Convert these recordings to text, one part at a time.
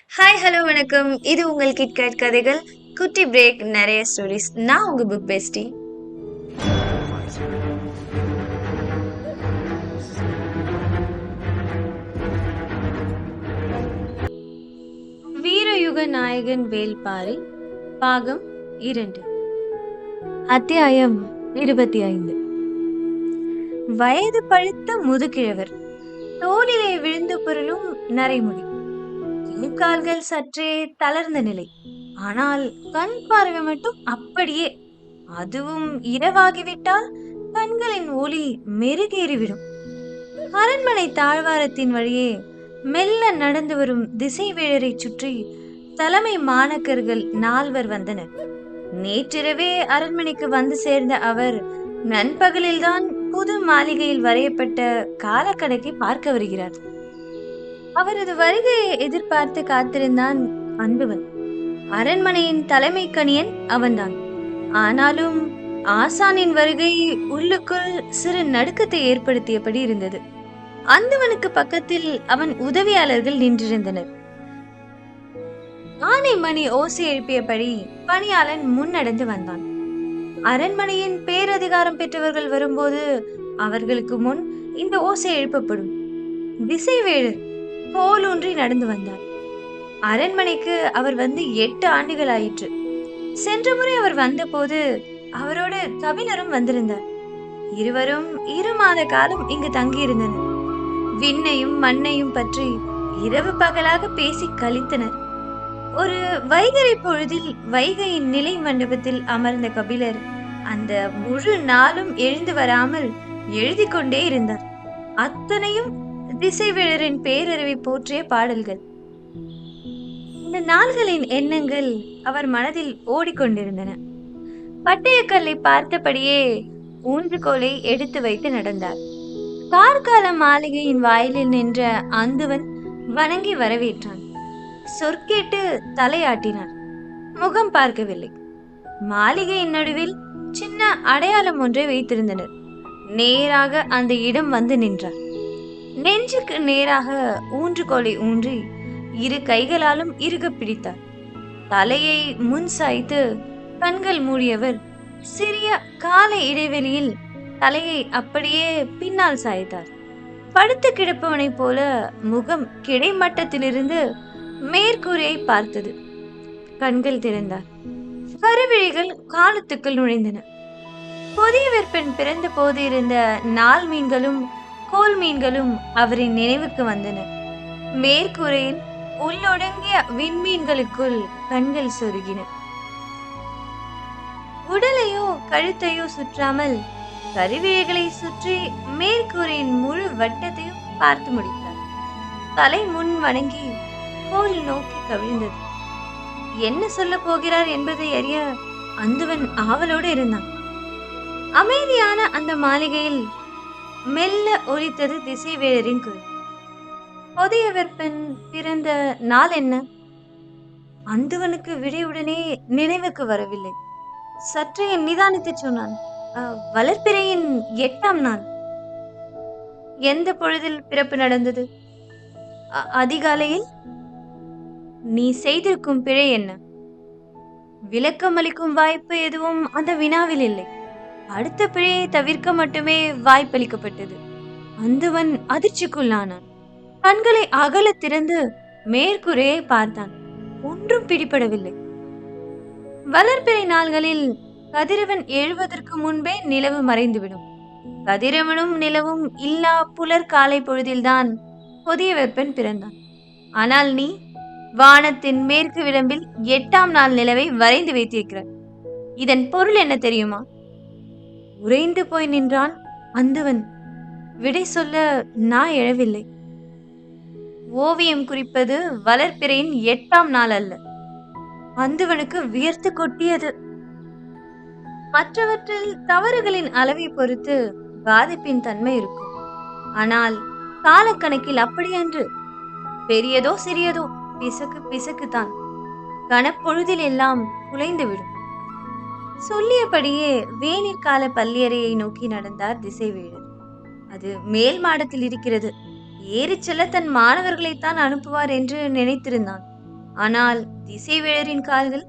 Hi, hello, வணக்கம். இது உங்கள் கிட்கேட் கதைகள். குட்டி பிரேக், நிறைய ஸ்டோரீஸ். நான் உங்க புக் பெஸ்டி. வீரயுக நாயகன் வேல்பாரி பாகம் 2. அத்தியாயம் 25. வயது பழுத்த முதுகிழவர், தோளிலே விழுந்து பொருளும் நரைமுடி, கால்கள் சற்றே தளர்ந்த நிலை. ஆனால் கண் பார்வை மட்டும் அப்படியே. அதுவும் இரவாகிவிட்டால் கண்களின் ஒளி மெருகேறிவிடும். அரண்மனை தாழ்வாரத்தின் வழியே மெல்ல நடந்து வரும் திசைவேழரை சுற்றி தலைமை மாணக்கர்கள் 4 வந்தனர். நேற்றிரவே அரண்மனைக்கு வந்து சேர்ந்த அவர் நண்பகலில்தான் புது மாளிகையில் வரையப்பட்ட காலக்கணக்கை பார்க்க வருகிறார். அவரது வருகையை எதிர்பார்த்து காத்திருந்தான் அன்புவன். அரண்மனையின் தலைமை கணியன் அவன்தான். ஆனாலும் ஆசானின் வருகை உள்ளுக்குள் சிறு நடுக்கத்தை ஏற்படுத்தியபடி இருந்தது. அந்தவனுக்கு பக்கத்தில் அவன் உதவியாளர்கள் நின்றிருந்தனர். ஆனை மணி ஓசை எழுப்பியபடி பணியாளன் முன்னடந்து வந்தான். அரண்மனையின் பேரதிகாரம் பெற்றவர்கள் வரும்போது அவர்களுக்கு முன் இந்த ஓசை எழுப்பப்படும். திசைவேழர் கோலூன்றி நடந்து வந்தார். அரண்மனைக்கு அவர் வந்து 8 ஆண்டுகள் ஆயிற்று. சென்ற முறை அவர் வந்தபோது அவரோடு கபிலரும் வந்திருந்தார். இருவரும் 2 மாத காலம் இங்கு தங்கியிருந்தனர். விண்ணையும் மண்ணையும் பற்றி இரவு பகலாக பேசி கழித்தனர். ஒரு வைகறை பொழுதில் வைகையின் நிலை மண்டபத்தில் அமர்ந்த கபிலர் அந்த முழு நாளும் எழுந்து வராமல் எழுதி கொண்டே இருந்தார். அத்தனையும் திசைவேழரின் பேரறிவை போற்றிய பாடல்கள். இந்த நாள்களின் எண்ணங்கள் அவர் மனதில் ஓடிக்கொண்டிருந்தன. பட்டயக்கல்லை பார்த்தபடியே ஊன்றுகோலை எடுத்து வைத்து நடந்தார். கார்கால மாளிகையின் வாயிலில் நின்ற அந்துவன் வணங்கி வரவேற்றான். சொற்கேட்டு தலையாட்டினார். முகம் பார்க்கவில்லை. மாளிகையின் நடுவில் சின்ன அடையாளம் ஒன்றை வைத்திருந்தனர். நேராக அந்த இடம் வந்து நின்றார். நெஞ்சுக்கு நேராக ஊன்றுகோலை ஊன்றி 2 கைகளாலும் இறுக பிடித்தார். தலையை முன் சாய்த்து கண்கள் மூடியவர் சிறிய கால இடைவெளியில் தலையை அப்படியே பின்னால் சாய்த்தார். படுத்து கிடப்பவனைப் போல முகம் கிடைமட்டத்திலிருந்து மேற்கூரையை பார்த்தது. கண்கள் திறந்தார். கருவிழிகள் காலத்துக்குள் நுழைந்தன. புதிய வெப்பன் பிறந்த போது இருந்த நாள் மீன்களும் கோல் மீன்களும் அவரின் நினைவுக்கு வந்தன. மேற்கூரையில் உள்ளொடுங்கிய விண்மீன்களுக்குள் கண்கள் சொருகின. உடலையோ கழுத்தையோ சுற்றாமல் கருவிழிகளை சுற்றி மேற்கூரையின் முழு வட்டத்தையும் பார்த்து முடித்தார். தலை முன் வணங்கி கோல் நோக்கி கவிழ்ந்தது. என்ன சொல்ல போகிறார் என்பதை அறிய அந்துவன் ஆவலோடு இருந்தான். அமைதியான அந்த மாளிகையில் மெல்ல ஒலித்தது திசைவேழரின் குரல். புதிய வெப்பன் பிறந்த நாள் என்ன? அந்துவனுக்கு விடையுடனே நினைவுக்கு வரவில்லை. சற்றே நிதானித்து சொன்னான். வளர்ப்பிறையின் 8ஆம் நாள். எந்த பொழுதில் பிறப்பு நடந்தது? அதிகாலையில். நீ செய்திருக்கும் பிழை என்ன? விளக்கம் அளிக்கும் வாய்ப்பு எதுவும் அந்த வினாவில் இல்லை. அடுத்த பிழையை தவிர்க்க மட்டுமே வாய்ப்பளிக்கப்பட்டது. அந்துவன் அதிர்ச்சிக்குள்ளானான். கண்களை அகல திறந்து மேற்கூரையை பார்த்தான். ஒன்றும் பிடிபடவில்லை. வளர்ப்பிறை நாள்களில் கதிரவன் எழுவதற்கு முன்பே நிலவு மறைந்துவிடும். கதிரவனும் நிலவும் இல்லா புலர் காலை பொழுதில்தான் புதிய வெப்பன் பிறந்தான். ஆனால் நீ வானத்தின் மேற்கு விளிம்பில் 8ஆம் நாள் நிலவை வரைந்து வைத்திருக்கிறாய். இதன் பொருள் என்ன தெரியுமா? உறைந்து போய் நின்றான் அந்துவன். விடை சொல்ல நான் எழவில்லை. ஓவியம் குறிப்பது வளர்ப்பிறையின் 8ஆம் நாள் அல்ல. அந்துவனுக்கு வியர்த்து கொட்டியது. மற்றவற்றில் தவறுகளின் அளவை பொறுத்து பாதிப்பின் தன்மை இருக்கும். ஆனால் காலக்கணக்கில் அப்படியன்று. பெரியதோ சிறியதோ பிசகு பிசகுதான். கனப்பொழுதில் எல்லாம் குலைந்துவிடும். சொல்லியபடியே வேனிற் கால பள்ளியறையை நோக்கி நடந்தார் திசைவேழர். அது மேல் மாடத்தில் இருக்கிறது. ஏறிச் செல்ல தன் மாணவர்களைத்தான் அனுப்புவார் என்று நினைத்திருந்தான். ஆனால் திசைவேழரின் கால்கள்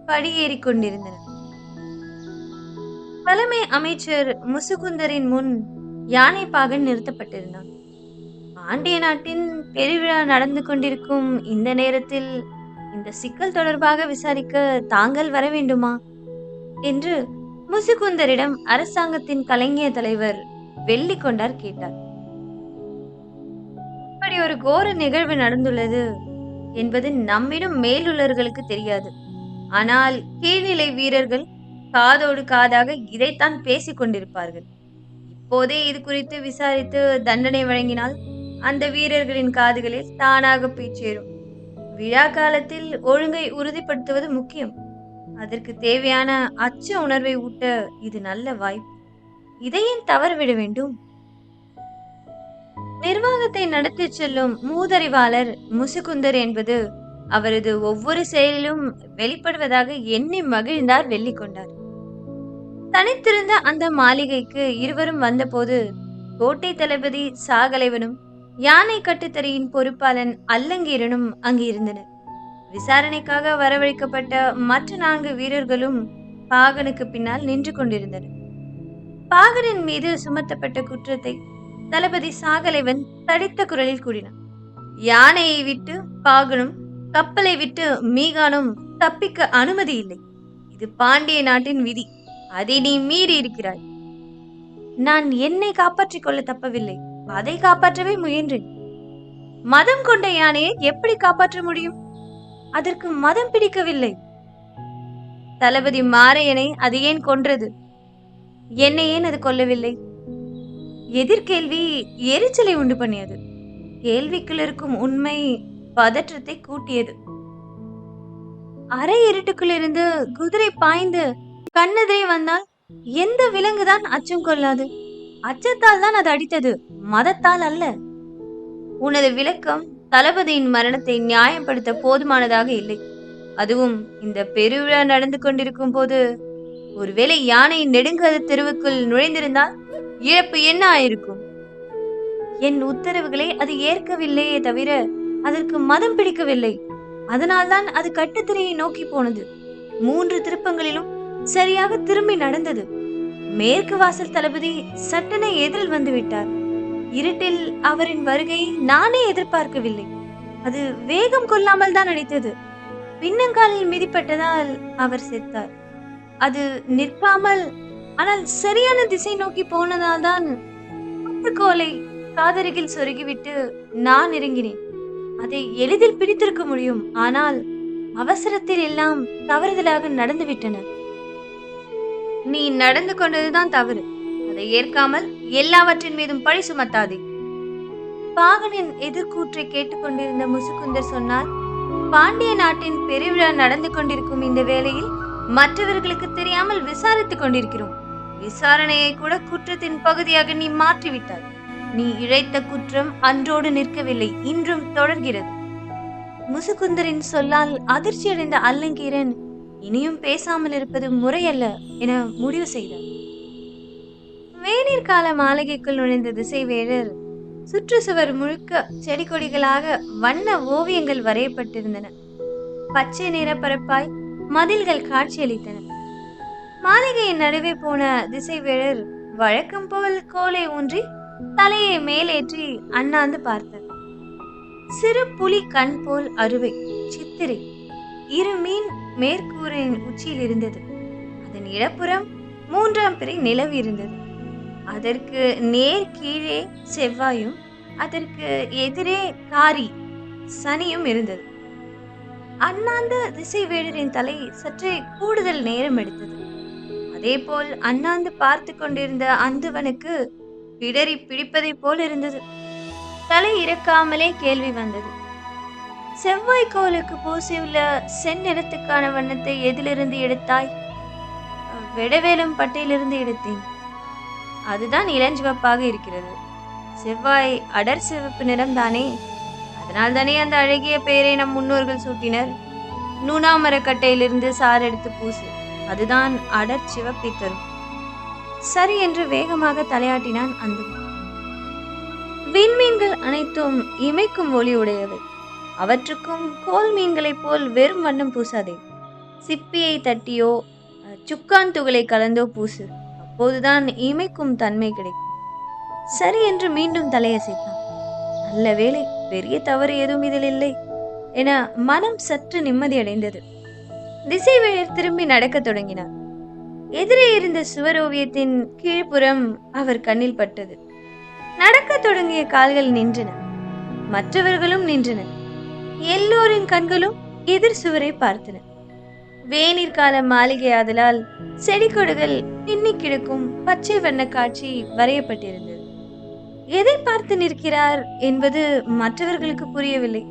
படியேறிக் கொண்டிருந்தன. தலைமை அமைச்சர் முசுகுந்தரின் முன் யானை பாகன் நிறுத்தப்பட்டிருந்தான். பாண்டிய நாட்டின் பெருவிழா நடந்து கொண்டிருக்கும் இந்த நேரத்தில் இந்த சிக்கல் தொடர்பாக விசாரிக்க தாங்கள் வர வேண்டுமா என்று முசுகுந்தரிடம் அரசாங்கத்தின் கலைஞர் தலைவர் வெள்ளிக்கொண்டார் கேட்டார். இப்படி ஒரு கோர நிகழ்வு நடந்துள்ளது என்பது நம்மிடம் மேலுள்ளவர்களுக்கு தெரியாது. ஆனால் கீழ்நிலை வீரர்கள் காதோடு காதாக இதைத்தான் பேசிக் கொண்டிருப்பார்கள். இப்போதே இது குறித்து விசாரித்து தண்டனை வழங்கினால் அந்த வீரர்களின் காதுகளில் தானாக பேச்சேறும். விழா காலத்தில் ஒழுங்கை உறுதிப்படுத்துவது முக்கியம். அதற்கு தேவையான அச்ச உணர்வை ஊட்ட இது நல்ல வாய்ப்பு. இதையும் தவறவிட வேண்டும். நிர்வாகத்தை நடத்தி செல்லும் மூதறிவாளர் முசுகுந்தர் என்பது அவரது ஒவ்வொரு செயலிலும் வெளிப்படுவதாக எண்ணி மகிழ்ந்தார் வெள்ளிக்கொண்டார். தனித்திருந்த அந்த மாளிகைக்கு இருவரும் வந்தபோது கோட்டை தளபதி சாகலைவனும் யானை கட்டுத்தறியின் பொறுப்பாளன் அல்லங்கீரனும் அங்கு இருந்தனர். விசாரணைக்காக வரவழைக்கப்பட்ட மற்ற 4 வீரர்களும் பாகனுக்கு பின்னால் நின்று கொண்டிருந்தனர். பாகனின் மீது சுமத்தப்பட்ட குற்றத்தை தளபதி சாகலைவன் தடித்த குரலில் கூறினான். யானையை விட்டு பாகனும் கப்பலை விட்டு மீகானும் தப்பிக்க அனுமதி இல்லை. இது பாண்டிய நாட்டின் விதி. அதை நீ மீறி இருக்கிறாய். நான் என்னை காப்பாற்றிக் கொள்ள தப்பவில்லை, அதை காப்பாற்றவே முயன்றேன். மதம் கொண்ட யானையை எப்படி காப்பாற்ற முடியும்? அதற்கு மதம் பிடிக்கவில்லை. தளபதி மாரையனை அது ஏன் கொன்றது? என்னை ஏன் அது கொல்லவில்லை? எதிர்கேள்வி எரிச்சலை உண்டு பண்ணியது. கேள்விக்குள் இருக்கும் உண்மை பதற்றத்தை கூட்டியது. அரை இருட்டுக்குள் இருந்து குதிரை பாய்ந்து கண்ணெதிரே வந்தால் எந்த விலங்குதான் அச்சம் கொள்ளாது? அச்சத்தால் தான் அது அடித்தது, மதத்தால் அல்ல. உனது விளக்கம் தளபதியின் மரணத்தை நியாயப்படுத்த போதுமானதாக இல்லை. அதுவும் இந்த பெருவிழா நடந்து கொண்டிருக்கும் போது ஒருவேளை யானை நெடுங்கத தெருவுக்குள் நுழைந்திருந்தால் இழப்பு என்ன ஆயிருக்கும்? என் உத்தரவுகளை அது ஏற்கவில்லையே தவிர அதற்கு மதம் பிடிக்கவில்லை. அதனால்தான் அது கட்டுத்திரையை நோக்கி போனது. 3 திருப்பங்களிலும் சரியாக திரும்பி நடந்தது. மேற்கு வாசல் தளபதி சட்டென எதிரில் வந்து விட்டார். இருட்டில் அவரின் வருகை நானே எதிர்பார்க்கவில்லை. அது வேகம் கொள்ளாமல் தான் அடித்தது. பின்னங்காலில் மிதிப்பட்டதால் அவர் செத்தார். அது நிற்காமல் ஆனால் சரியான திசை நோக்கி போனதால் தான் கோலை காதருகில் சொருகிவிட்டு நான் இறங்கினேன். அதை எளிதில் பிடித்திருக்க முடியும். ஆனால் அவசரத்தில் எல்லாம் தவறுதலாக நடந்துவிட்டன. நீ நடந்து கொண்டதுதான் தவறு. அதை ஏற்காமல் எல்லாவற்றின் மீதும் பழி சுமத்தாதே. பாகனின் எதிர்கூற்றை கேட்டுக்கொண்டிருந்த முசுகுந்தர் சொன்னார். பாண்டிய நாட்டின் பெருவிழா நடந்து கொண்டிருக்கும் இந்த வேளையில் மற்றவர்களுக்கு தெரியாமல் விசாரித்துக் கொண்டிருக்கிறோம். விசாரணையை கூட குற்றத்தின் பகுதியாக நீ மாற்றிவிட்டாய். நீ இழைத்த குற்றம் அன்றோடு நிற்கவில்லை, இன்றும் தொடர்கிறது. முசுகுந்தரின் சொல்லால் அதிர்ச்சியடைந்த அல்லங்கீரன் இனியும் பேசாமல் இருப்பது முறையல்ல என முடிவு செய்தார். வேநீர் கால மாளிகைக்குள் நுழைந்த திசைவேழர் சுற்றுச்சுவர் முழுக்க செடி கொடிகளாக வண்ண ஓவியங்கள் வரையப்பட்டிருந்தன. பச்சை நிற பரப்பாய் மதில்கள் காட்சியளித்தன. மாளிகையின் நடுவே போன திசைவேழர் வழக்கம் போல் கோலை ஊன்றி தலையை மேலேற்றி அண்ணாந்து பார்த்தார். சிறு புலி கண் போல் அறுவை சித்திரை 2 மீன் மேற்கூரையின் உச்சியில் இருந்தது. அதன் இடப்புறம் 3ஆம் பிறை நிலவு இருந்தது. அதற்கு நேர் கீழே செவ்வாயும் அதற்கு எதிரே காரி சனியும் இருந்தது. அண்ணாந்த திசைவேழரின் தலை சற்றே கூடுதல் நேரம் எடுத்தது. அதேபோல் அண்ணாந்து பார்த்து கொண்டிருந்த அந்துவனுக்கு பிடரி பிடிப்பதை போல் இருந்தது. தலை இறக்காமலே கேள்வி வந்தது. செவ்வாய்க்கோளுக்கு பூசியுள்ள செந்நிறத்துக்கான வண்ணத்தை எதிலிருந்து எடுத்தாய்? வெடவேலும் பட்டையிலிருந்து எடுத்தேன். அதுதான் இளஞ்சிவப்பாக இருக்கிறது. செவ்வாய் அடர் சிவப்பு நிறம் தானே. அதனால் தானே அந்த அழகிய பெயரை நம் முன்னோர்கள் சூட்டினர். நூனாமரக்கட்டையிலிருந்து சாறு எடுத்து பூசு, அதுதான் அடர் சிவப்பை தரும். சரி என்று வேகமாக தலையாட்டினான் அந்த. விண்மீன்கள் அனைத்தும் இமைக்கும் ஒளி உடையவை. அவற்றுக்கும் கோல் மீன்களைப் போல் வெறும் வண்ணம் பூசாதே. சிப்பியை தட்டியோ சுக்கான் துகளை கலந்தோ பூசு. அப்போதுதான் இமைக்கும் தன்மை கிடைக்கும். சரி என்று மீண்டும் தலையசைத்தான். நல்ல வேளை, பெரிய தவறு எதுவும் இதில் இல்லை என மனம் சற்று நிம்மதியடைந்தது. திசைவேழர் திரும்பி நடக்கத் தொடங்கினார். எதிரே இருந்த சுவரோவியத்தின் கீழ்ப்புறம் அவர் கண்ணில் பட்டது. நடக்கத் தொடங்கிய கால்கள் நின்றன. மற்றவர்களும் நின்றனர். எல்லோரின் கண்களும் எதிர் சுவரை பார்த்தன. வேநீர் கால மாளிகை ஆதலால் செடி கொடிகள் பின்னி கிடக்கும் பச்சை வண்ண காட்சி வரையப்பட்டிருந்தது. எதை பார்த்து நிற்கிறார் என்பது மற்றவர்களுக்கு புரியவில்லை.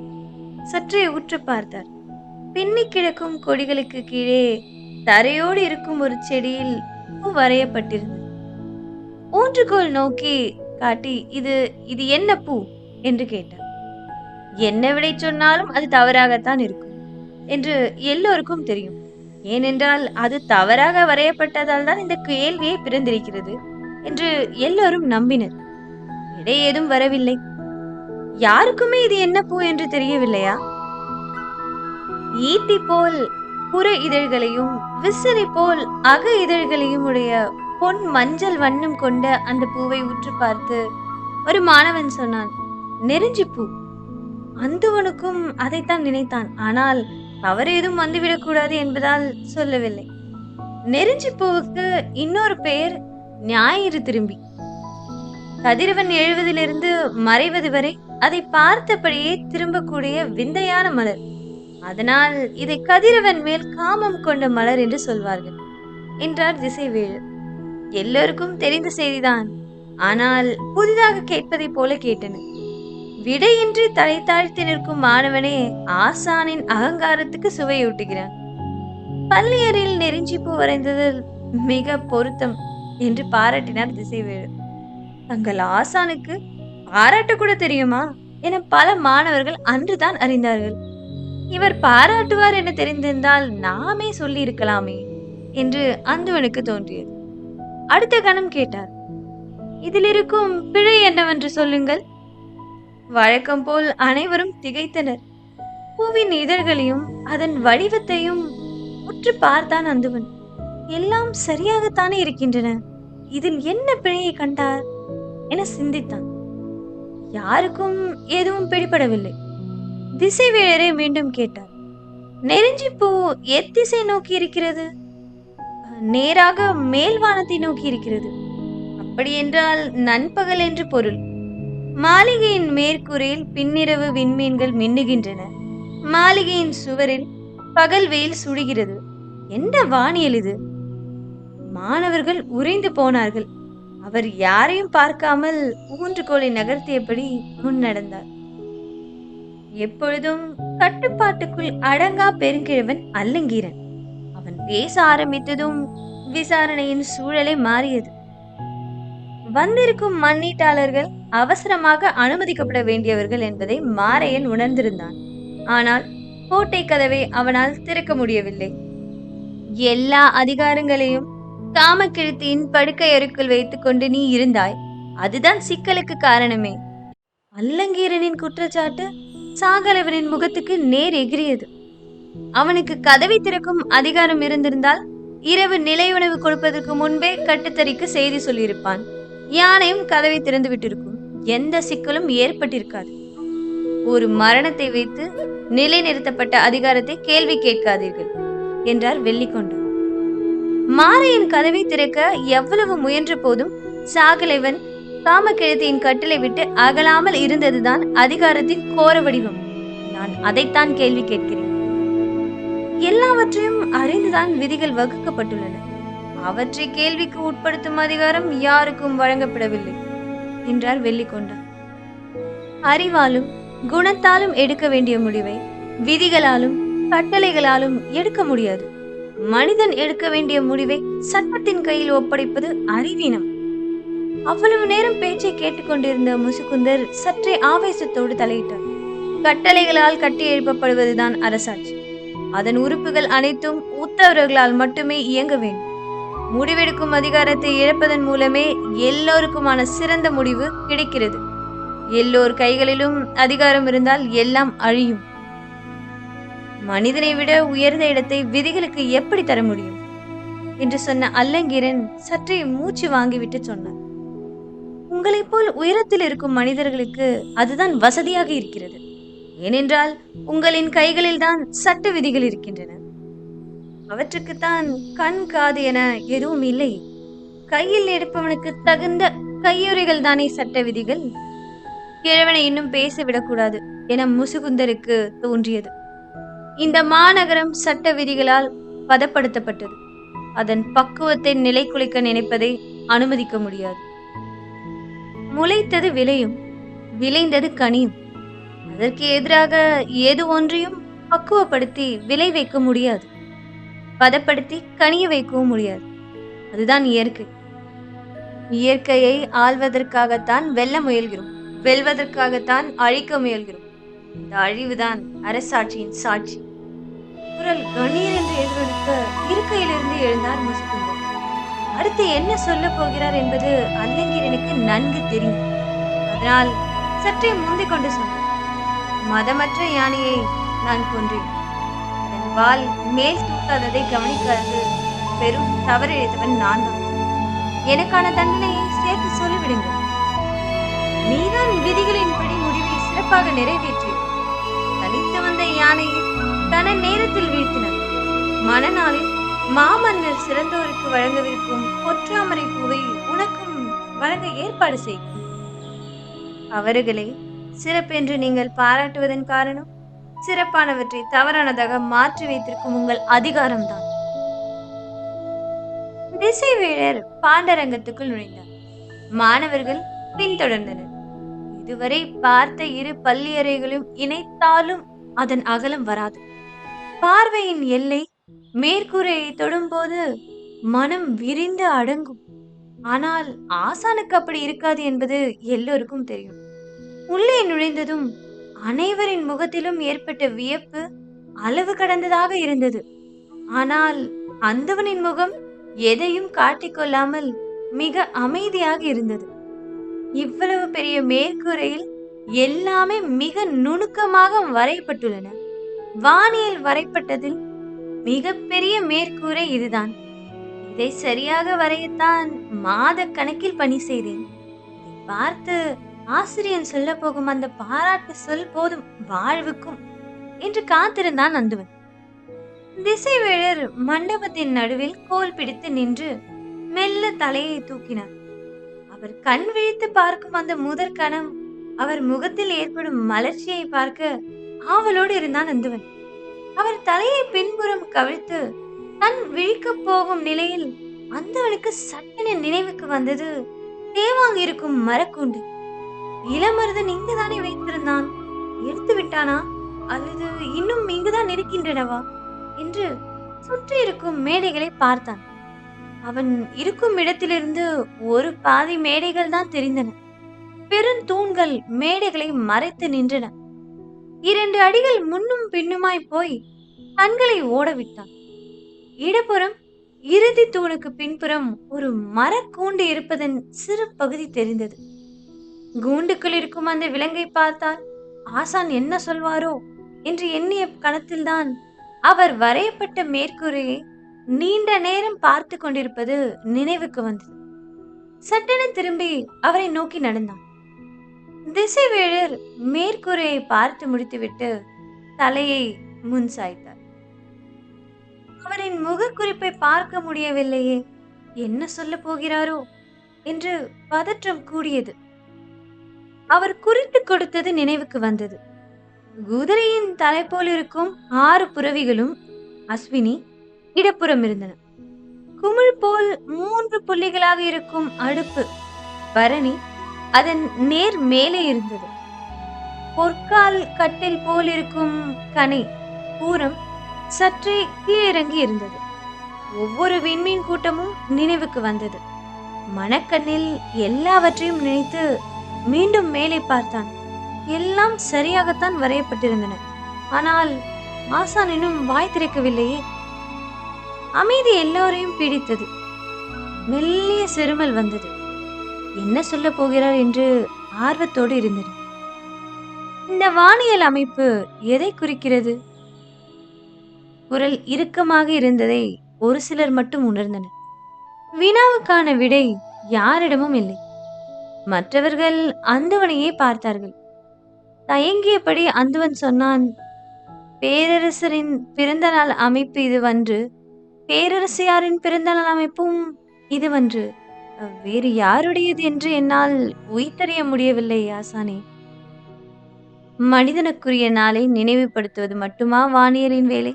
சற்றே உற்று பார்த்தார். பின்னி கிடக்கும் கொடிகளுக்கு கீழே தரையோடு இருக்கும் ஒரு செடியில் பூ வரையப்பட்டிருந்தது. ஊன்றுகோல் நோக்கி காட்டி இது இது என்ன பூ என்று கேட்டார். என்ன விடை சொன்னாலும் அது தவறாகத்தான் இருக்கும் என்று எல்லோருக்கும் தெரியும். ஏனென்றால் அது தவறாக வரையப்பட்டதால் தான் இந்த கேள்வியே பிறந்திருக்கிறது என்று எல்லோரும் நம்பினர். விடை ஏதும் வரவில்லை. யாருக்குமே இது என்ன பூ என்று தெரியவில்லையா? ஈட்டி போல் புற இதழ்களையும் விசிறி போல் அக இதழ்களையும் உடைய பொன் மஞ்சள் வண்ணம் கொண்ட அந்த பூவை உற்று பார்த்து ஒரு மாணவன் சொன்னான், நெருஞ்சி பூ. அந்துவனுக்கும் அதைத்தான் நினைத்தான். ஆனால் தவறு ஏதும் வந்துவிடக்கூடாது என்பதால் சொல்லவில்லை. நெருஞ்சி பூவுக்கு இன்னொரு பெயர் ஞாயிறு திரும்பி. கதிரவன் எழுவதிலிருந்து மறைவது வரை அதை பார்த்தபடியே திரும்பக்கூடிய விந்தையான மலர். அதனால் இதை கதிரவன் மேல் காமம் கொண்ட மலர் என்று சொல்வார்கள் என்றார் திசைவேழர். எல்லோருக்கும் தெரிந்த செய்திதான். ஆனால் புதிதாக கேட்பதை போல கேட்டனர். விடையின்றி தலை தாழ்த்தி நிற்கும் மாணவனே ஆசானின் அகங்காரத்துக்கு சுவையூட்டுகிறான். பள்ளியறையில் நெருஞ்சிப்பூ வரைந்ததில் மிக பொருத்தம் என்று பாராட்டினார் திசைவேழர். தங்கள் ஆசானுக்கு பாராட்ட கூட தெரியுமா என பல மாணவர்கள் அன்றுதான் அறிந்தார்கள். இவர் பாராட்டுவார் என தெரிந்திருந்தால் நாமே சொல்லி இருக்கலாமே என்று அந்துவனுக்கு தோன்றியது. அடுத்த கணம் கேட்டார், இதில் இருக்கும் பிழை என்னவென்று சொல்லுங்கள். வழக்கம் போல் அனைவரும் திகைத்தனர். பூவின் இதழ்களையும் அதன் வடிவத்தையும் உற்று பார்த்தான் அந்துவன். எல்லாம் சரியாகத்தானே இருக்கின்றன, இதில் என்ன பிழையை கண்டார் என சிந்தித்தான். யாருக்கும் எதுவும் பிடிபடவில்லை. திசைவேழரை மீண்டும் கேட்டார், நெருஞ்சி பூ எத்திசை நோக்கி இருக்கிறது? நேராக மேல்வானத்தை நோக்கி இருக்கிறது. அப்படி என்றால் நண்பகல் என்று பொருள். மாளிகையின் மேற்கூரையில் பின்னிரவு விண்மீன்கள் மின்னுகின்றன. மாளிகையின் சுவரில் பகல் வெயில் சுடுகிறது. என்ன வானியல் இது? மாணவர்கள் உறைந்து போனார்கள். அவர் யாரையும் பார்க்காமல் ஊன்றுகோலை நகர்த்தியபடி முன்னடந்தார். எப்பொழுதும் கட்டுப்பாட்டுக்குள் அடங்கா பெருங்கிழவன் அல்லங்கீரன். அவன் பேச ஆரம்பித்ததும் விசாரணையின் சூழலை மாறியது. வந்திருக்கும் மண்ணீட்டாளர்கள் அவசரமாக அனுமதிக்கப்பட வேண்டியவர்கள் என்பதை மாரையன் உணர்ந்திருந்தான். ஆனால் கோட்டை கதவை அவனால் திறக்க முடியவில்லை. எல்லா அதிகாரங்களையும் காமக்கிழத்தியின் படுக்கை அறைக்குள் வைத்துக் கொண்டு நீ இருந்தாய். அதுதான் சிக்கலுக்கு காரணமே. அல்லங்கீரனின் குற்றச்சாட்டு சாகலவனின் முகத்துக்கு நேர் எகிரியது. அவனுக்கு கதவை திறக்கும் அதிகாரம் இருந்திருந்தால் இரவு நிலை உணவு கொடுப்பதற்கு முன்பே கட்டுத்தறிக்கு செய்தி சொல்லியிருப்பான். யானையும் கதவை திறந்து விட்டிருக்கும். எந்த சிக்கலும் ஏற்பட்டிருக்காது. ஒரு மரணத்தை வைத்து நிலைநிறுத்தப்பட்ட அதிகாரத்தை கேள்வி கேட்காதீர்கள் என்றார் வெள்ளிக்கொண்டார். மாரையின் கதவை திறக்க எவ்வளவு முயன்ற போதும் சாகலைவன் காமக்கிழத்தியின் கட்டளை விட்டு அகலாமல் இருந்ததுதான் அதிகாரத்தின் கோர வடிவம். நான் அதைத்தான் கேள்வி கேட்கிறேன். எல்லாவற்றையும் அறிந்துதான் விதிகள் வகுக்கப்பட்டுள்ளன. அவற்றை கேள்விக்கு உட்படுத்தும் அதிகாரம் யாருக்கும் வழங்கப்படவில்லை என்றார் வெள்ளிக்கொண்டார். அறிவாலும் குணத்தாலும் எடுக்க வேண்டிய முடிவை விதிகளாலும் கட்டளைகளாலும் எடுக்க முடியாது. மனிதன் எடுக்க வேண்டிய முடிவை சட்டத்தின் கையில் ஒப்படைப்பது அறிவீனம். அவ்வளவு நேரம் பேச்சை கேட்டுக்கொண்டிருந்த முசுகுந்தர் சற்றே ஆவேசத்தோடு தலையிட்டார். கட்டளைகளால் கட்டி எழுப்பப்படுவதுதான் அரசாட்சி. அதன் உறுப்புகள் அனைத்தும் உத்தரவுகளால் மட்டுமே இயங்க வேண்டும். முடிவெடுக்கும் அதிகாரத்தை இழப்பதன் மூலமே எல்லோருக்குமான சிறந்த முடிவு கிடைக்கிறது. எல்லோர் கைகளிலும் அதிகாரம் இருந்தால் எல்லாம் அழியும் மனிதனை விட உயர்ந்த இடத்தை விதிகளுக்கு எப்படி தர முடியும் என்று சொன்ன அல்லங்கீரன் சற்றே மூச்சு வாங்கிவிட்டு சொன்னார். உங்களைப் போல் உயரத்தில் இருக்கும் மனிதர்களுக்கு அதுதான் வசதியாக இருக்கிறது. ஏனென்றால் உங்களின் கைகளில் தான் சட்ட விதிகள் இருக்கின்றன. அவற்றுக்குத்தான் கண் காது என எதுவும் இல்லை. கையில் எடுப்பவனுக்கு தகுந்த கையுறைகள் தானே சட்ட விதிகள். கிழவனை இன்னும் பேச விடக்கூடாது என முசுகுந்தருக்கு தோன்றியது. இந்த மாநகரம் சட்ட விதிகளால் பதப்படுத்தப்பட்டது. அதன் பக்குவத்தை நிலை குலைக்க நினைப்பதை அனுமதிக்க முடியாது. முளைத்தது விளையும், விளைந்தது கனியும். அதற்கு எதிராக ஏது ஒன்றையும் பக்குவப்படுத்தி விளை வைக்க முடியாது, பதப்படுத்தி கனிய வைக்கவும் முடியாது. அதுதான் இயற்கை. இயற்கையை ஆள்வதற்காகத்தான் வெல்ல முயல்கிறோம், வெல்வதற்காகத்தான் அழிக்க முயல்கிறோம். இந்த அழிவுதான் அரசாட்சியின் சாட்சி. குரல் கணீர் என்று எதிரொலிக்க இருக்கையிலிருந்து எழுந்தார் முசுகுந்தர். அடுத்து என்ன சொல்ல போகிறார் என்பது அல்லங்கீரனுக்கு நன்கு தெரியும். அதனால் சற்றே முந்திக் கொண்டு சொன்னார். மதமற்ற யானையை நான் கொன்றேன். அதன் வால் மேல் தூக்காததை கவனிக்காது பெரும் தவறிழைத்தவன் நான் தான். எனக்கான தண்டனையை சேர்த்து சொல்லிவிடுங்கள். நீதான் விதிகளின்படி முடிவை சிறப்பாக நிறைவேற்றி தனித்து வந்த யானையை தன நேரத்தில் வீழ்த்தினார். மணநாளில் மாமன்னர் சிறந்தோருக்கு வழங்கவிருக்கும் பொற்றாமரை பூவை உனக்கும் வழங்க ஏற்பாடு செய். அவர்களை சிறப்பென்று நீங்கள் பாராட்டுவதன் காரணம் சிறப்பானவற்றை தவறானதாக மாற்றி வைத்திருக்கும் உங்கள் அதிகாரம்தான். திசைவேழர் பாண்டரங்கத்துக்குள் நுழைந்தார். மாணவர்கள் பின்தொடர்ந்தனர். இதுவரை பார்த்த இரு பள்ளியறைகளும் இணைத்தாலும் அதன் அகலம் வராது. பார்வையின் எல்லை மேற்கூரையை தொடும்போது மனம் விரிந்து அடங்கும். ஆனால் ஆசானுக்கு அப்படி இருக்காது என்பது எல்லோருக்கும் தெரியும். உள்ளே நுழைந்ததும் அனைவரின் முகத்திலும் ஏற்பட்ட வியப்பு அளவு கடந்ததாக இருந்தது. ஆனால் அந்தவனின் முகம் எதையும் காட்டிக்கொள்ளாமல் மிக அமைதியாக இருந்தது. இவ்வளவு பெரிய மேற்கூரையில் எல்லாமே மிக நுணுக்கமாக வரையப்பட்டுள்ளன. வானியல் வரைப்பட்டதில் மிக பெரிய மேற்கூரை இதுதான். இதை சரியாக வரையத்தான் மாத கணக்கில் பணி செய்தேன். இதை பார்த்து ஆசிரியன் சொல்ல போகும் அந்த பாராட்டு சொல் போதும் வாழ்வுக்கும் என்று காத்திருந்தான் அந்துவன். திசைவேழர் மண்டபத்தின் நடுவில் கோல் பிடித்து நின்று மெல்ல தலையை தூக்கினார். அவர் கண் விழித்து பார்க்கும் அந்த முதற் கணம் அவர் முகத்தில் ஏற்படும் மலர்ச்சியை பார்க்க ஆவலோடு இருந்தான் அந்துவன். அவர் தலையை பின்புறம் கவிழ்த்து தன் விழிக்க போகும் நிலையில் அந்தவனுக்கு சட்டென நினைவுக்கு வந்தது தேவாங்க இருக்கும் மரக்கூண்டு. இளமருதன் இங்குதானே வைத்திருந்தான், எடுத்து விட்டானா அல்லது இன்னும் இங்குதான் இருக்கின்றனவா என்று சுற்றி இருக்கும் மேடைகளை பார்த்தான். அவன் இருக்கும் இடத்திலிருந்து ஒரு பாதி மேடைகள் தான் தெரிந்தன. பெருந்தூண்கள் மேடைகளை மறைத்து நின்றன. 2 அடிகள் முன்னும் பின்னுமாய் போய் கண்களை ஓடவிட்டான். இடப்புறம் இறுதி தூணுக்கு பின்புறம் ஒரு மரக்கூண்டு இருப்பதன் சிறு பகுதி தெரிந்தது. கூண்டுக்குள் இருக்கும் அந்த விலங்கை பார்த்தால் ஆசான் என்ன சொல்வாரோ என்று எண்ணிய கணத்தில்தான் அவர் வரையப்பட்ட மேற்கூரையை நீண்ட நேரம் பார்த்து கொண்டிருப்பது நினைவுக்கு வந்தது. சட்டென திரும்பி அவரை நோக்கி நடந்தான். திசைவேழர் மேற்கூரையை பார்த்து முடித்துவிட்டு தலையை முன் சாய்த்தார். அவரின் முகக்குறிப்பை பார்க்க முடியவில்லையே, என்ன சொல்ல போகிறாரோ என்று பதற்றம் கூடியது. அவர் குறித்து கொடுத்தது நினைவுக்கு வந்தது. குதிரையின் தலை போல் இருக்கும் 6 புறவிகளும் அஸ்வினி இடப்புறம் இருந்தன. குமிழ் போல் 3 புள்ளிகளாக இருக்கும் அடுப்பு பரணி அதன் நேர் மேலே இருந்தது. பொற்கால் கட்டில் போல் இருக்கும் கனை பூரம் சற்றே கீழிறங்கி இருந்தது. ஒவ்வொரு விண்மீன் கூட்டமும் நினைவுக்கு வந்தது. மனக்கண்ணில் எல்லாவற்றையும் நினைத்து மீண்டும் மேலே பார்த்தான். எல்லாம் சரியாகத்தான் வரையப்பட்டிருந்தன. ஆனால் ஆசான் இன்னும் வாய் திறக்கவில்லையே. அமைதி எல்லோரையும் பிடித்தது. மெல்லிய செருமல் வந்தது. என்ன சொல்ல போகிறார் என்று ஆர்வத்தோடு இருந்தது. இந்த வானியல் அமைப்பு எதை குறிக்கிறது? குரல் இறுக்கமாக இருந்ததை ஒரு சிலர் மட்டும் உணர்ந்தனர். வினாவுக்கான விடை யாரிடமும் இல்லை. மற்றவர்கள் அந்துவனையே பார்த்தார்கள். தயங்கியபடி அந்துவன் சொன்னான், பேரரசரின் பிறந்தநாள் அமைப்பு இதுவன்று. பேரரசியாரின் பிறந்தநாள் அமைப்பும் இதுவன்று. வேறு யாருடையது என்று என்னால் உய்த்தறிய முடியவில்லை ஆசானே. மனிதனுக்குரிய நாளை நினைவுபடுத்துவது மட்டுமா வானியலின் வேலை?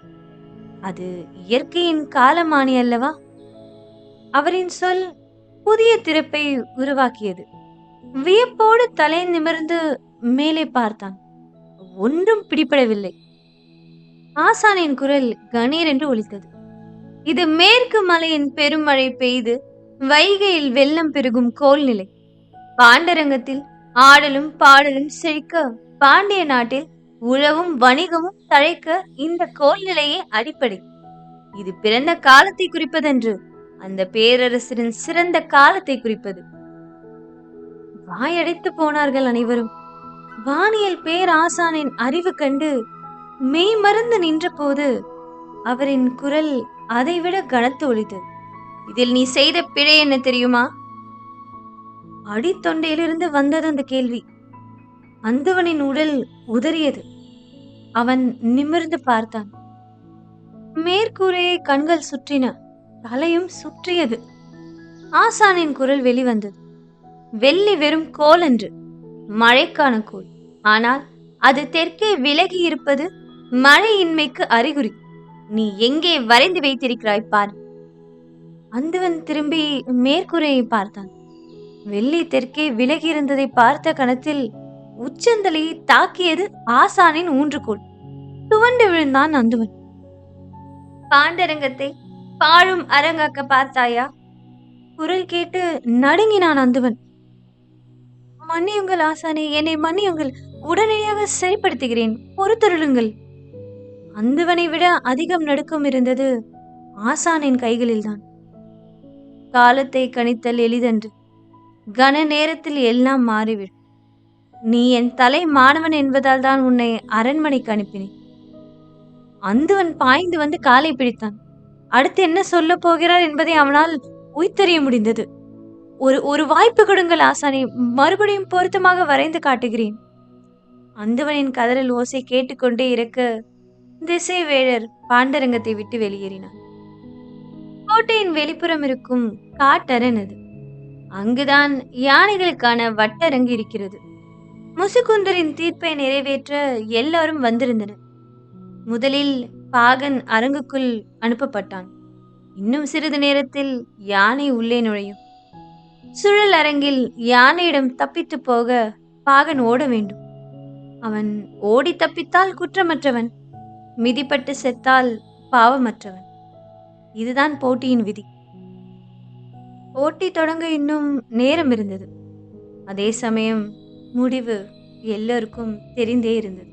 அது இயற்கையின் காலமானி அல்லவா? அவரின் சொல் புதிய திறப்பை உருவாக்கியது. வியப்போடு தலை நிமிர்ந்து மேலே பார்த்தான். ஒன்றும் பிடிபடவில்லை. ஆசானின் குரல் கணீர் என்று ஒலித்தது. இது மேற்கு மலையின் பெருமழை பெய்து வைகையில் வெள்ளம் பெருகும் கோல்நிலை. பாண்டரங்கத்தில் ஆடலும் பாடலும் செழிக்க, பாண்டிய நாட்டில் உழவும் வணிகமும் தழைக்க இந்த கோல்நிலையே அடிப்படை. இது பிறந்த காலத்தை குறிப்பதென்று, அந்த பேரரசரின் சிறந்த காலத்தை குறிப்பது. வாயடைத்து போனார்கள் அனைவரும். வானியல் பேராசானின் அறிவு கண்டு மெய் மறந்து நின்ற போது அவரின் குரல் அதைவிட கனத்து ஒலித்தது. இதில் நீ செய்த பிழை என்ன தெரியுமா? அடித்தொண்டையிலிருந்து வந்தது அந்த கேள்வி. அந்துவனின் உடல் உதறியது. அவன் நிமிர்ந்து பார்த்தான். மேற்கூரையை கண்கள் சுற்றின, தலையும் சுற்றியது. ஆசானின் குரல் வெளிவந்தது. வெள்ளி வெறும் கோல் என்று, மழைக்கான கோல். ஆனால் அது தெற்கே விலகி இருப்பது மழையின்மைக்கு அறிகுறி. நீ எங்கே வரைந்து வைத்திருக்கிறாய் பார். அந்துவன் திரும்பி மேற்கூரையை பார்த்தான். வெள்ளி தெற்கே விலகி இருந்ததை பார்த்த கணத்தில் உச்சந்தலையை தாக்கியது ஆசானின் ஊன்றுகோல். துவண்டு விழுந்தான் அந்துவன். பாண்டரங்கத்தை பாழும் அரங்காக்க பார்த்தாயா? குரல் கேட்டு நடுங்கினான் அந்துவன். மன்னியுங்கள் ஆசானே, என்னை மன்னியுங்கள். உடனடியாக சரிப்படுத்துகிறேன், பொறுத்தருளுங்கள். அந்துவனை விட அதிகம் நடுக்கம் இருந்தது ஆசானின் கைகளில்தான். காலத்தை கணித்தல் எளிதன்று. கன நேரத்தில் எல்லாம் மாறிவிடும். நீ என் தலை மாணவன் என்பதால் தான் உன்னை அரண்மனைக்கு அனுப்பினேன். அந்துவன் பாய்ந்து வந்து காலை பிடித்தான். அடுத்து என்ன சொல்ல போகிறார் என்பதை அவனால் உய்த்தறிய முடிந்தது. ஒரு வாய்ப்பு கொடுங்கள் ஆசானே, மறுபடியும் பொருத்தமாக வரைந்து காட்டுகிறேன். அந்துவனின் கதறல் ஓசை கேட்டுக்கொண்டே இருக்க திசை வேழர் பாண்டரங்கத்தை விட்டு வெளியேறினார். கோட்டையின் வெளிப்புறம் இருக்கும் காட்டரண் அது. அங்குதான் யானைகளுக்கான வட்டரங்கு இருக்கிறது. முசுகுந்தரின் தீர்ப்பை நிறைவேற்ற எல்லாரும் வந்திருந்தனர். முதலில் பாகன் அரங்குக்குள் அனுப்பப்பட்டான். இன்னும் சிறிது நேரத்தில் யானை உள்ளே நுழையும். சுழல் அரங்கில் யானையிடம் தப்பித்து போக பாகன் ஓட வேண்டும். அவன் ஓடி தப்பித்தால் குற்றமற்றவன், மிதிப்பட்டு செத்தால் பாவமற்றவன். இதுதான் போட்டியின் விதி. போட்டி தொடங்க இன்னும் நேரம் இருந்தது. அதே சமயம் முடிவு எல்லோருக்கும் தெரிந்தே இருந்தது.